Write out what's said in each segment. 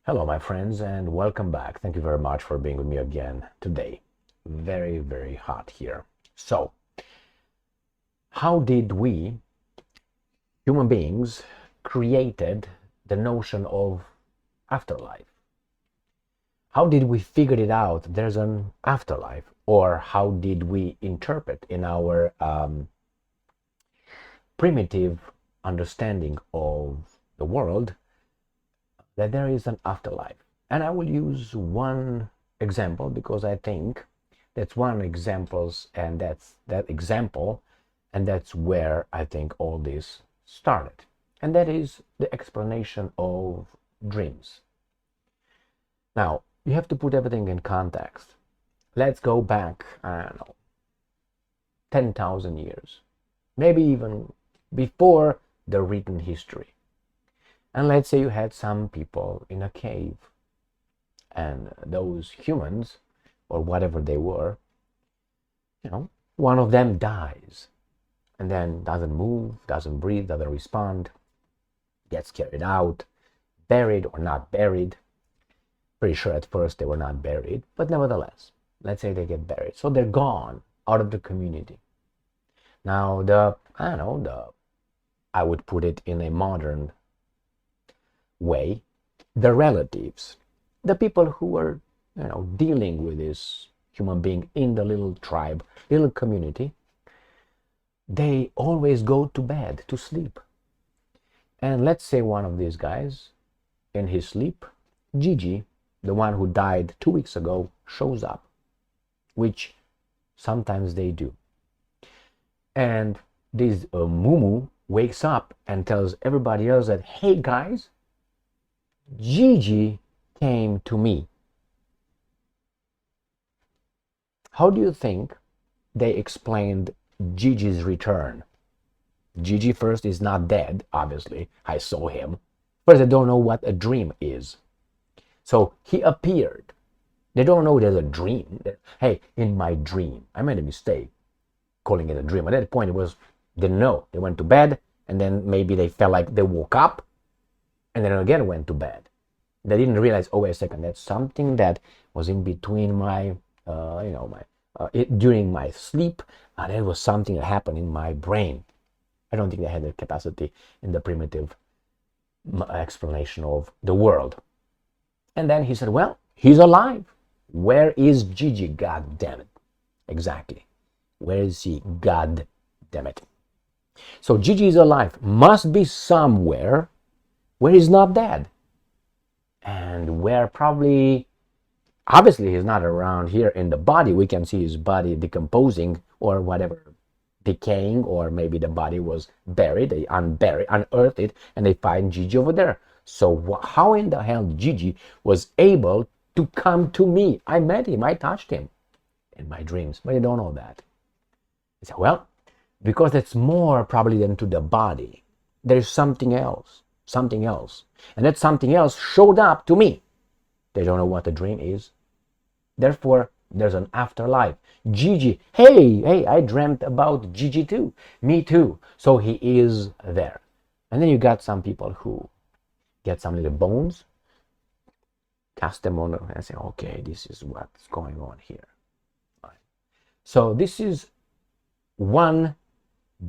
Hello, my friends, and welcome back. Thank you very much for being with me again today. Very, very hot here. So, how did we, human beings, created the notion of afterlife? How did we figure it out there's an afterlife? Or how did we interpret in our primitive understanding of the world that there is an afterlife? And I will use one example because I think that's one examples, and that's that example, and that's where I think all this started. And that is the explanation of dreams. Now, you have to put everything in context. Let's go back, I don't know, 10,000 years, maybe even before the written history. And let's say you had some people in a cave, and those humans, or whatever they were, one of them dies and then doesn't move, doesn't breathe, doesn't respond, gets carried out, buried or not buried. Pretty sure at first they were not buried, but nevertheless, let's say they get buried. So they're gone out of the community. Now I would put it in a modern way, the relatives, the people who were, dealing with this human being in the little tribe, little community, they always go to bed to sleep. And let's say one of these guys, in his sleep, Gigi, the one who died 2 weeks ago, shows up, which sometimes they do. And this Mumu wakes up and tells everybody else that, hey guys, Gigi came to me. How do you think they explained Gigi's return? Gigi first is not dead, obviously. I saw him. First, they don't know what a dream is. So he appeared. They don't know there's a dream. Hey, in my dream, I made a mistake calling it a dream. At that point, didn't know. They went to bed, and then maybe they felt like they woke up, and then again went to bed. They didn't realize, oh, wait a second, that's something that was in between during my sleep. That was something that happened in my brain. I don't think they had the capacity in the primitive explanation of the world. And then he said, well, he's alive. Where is Gigi? God damn it. Exactly. Where is he? God damn it. So Gigi is alive. Must be somewhere where he's not dead. And where probably, obviously he's not around here in the body. We can see his body decomposing or whatever, decaying, or maybe the body was buried. They unearthed it, and they find Gigi over there. So how in the hell Gigi was able to come to me? I met him, I touched him in my dreams, but you don't know that. I said, well, because it's more probably than to the body. There's something else. And that something else showed up to me. They don't know what the dream is. Therefore, there's an afterlife. Gigi, hey, I dreamt about Gigi too. Me too. So he is there. And then you got some people who get some little bones, cast them on, and say, okay, this is what's going on here. Right. So this is one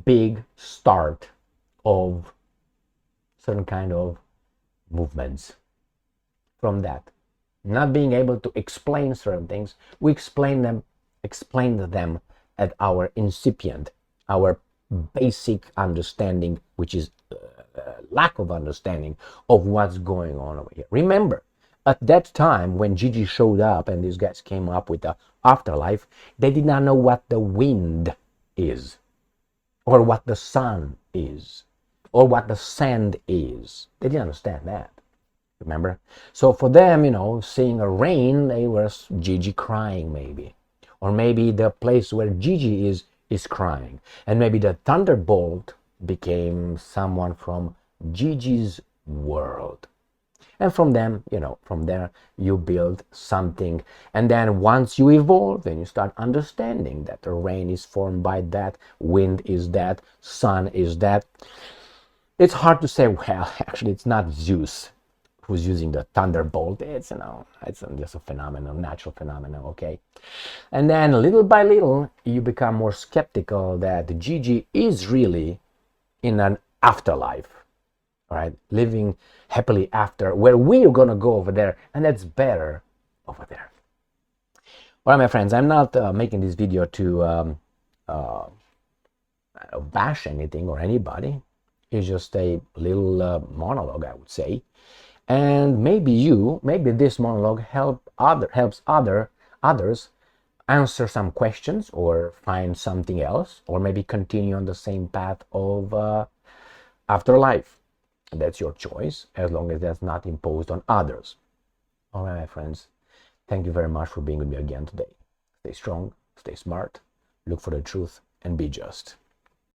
big start of certain kind of movements. From that, not being able to explain certain things, we explained them at our incipient, our basic understanding, which is lack of understanding of what's going on over here. Remember, at that time when Gigi showed up and these guys came up with the afterlife, they did not know what the wind is, or what the sun is, or what the sand is. They didn't understand that. Remember? So for them, seeing a rain, they were Gigi crying maybe. Or maybe the place where Gigi is crying. And maybe the thunderbolt became someone from Gigi's world. And from there you build something. And then once you evolve and you start understanding that the rain is formed by that, wind is that, sun is that. It's hard to say, well, actually it's not Zeus. who's using the thunderbolt. It's, it's just a phenomenon, natural phenomenon, okay? And then little by little, you become more skeptical that Gigi is really in an afterlife, all right? Living happily after, where we are gonna go over there, and that's better over there. All right, my friends, I'm not making this video to bash anything or anybody. It's just a little monologue, I would say. And maybe this monologue helps others answer some questions or find something else, or maybe continue on the same path of afterlife. That's your choice, as long as that's not imposed on others. All right, my friends, thank you very much for being with me again today. Stay strong, stay smart, look for the truth, and be just.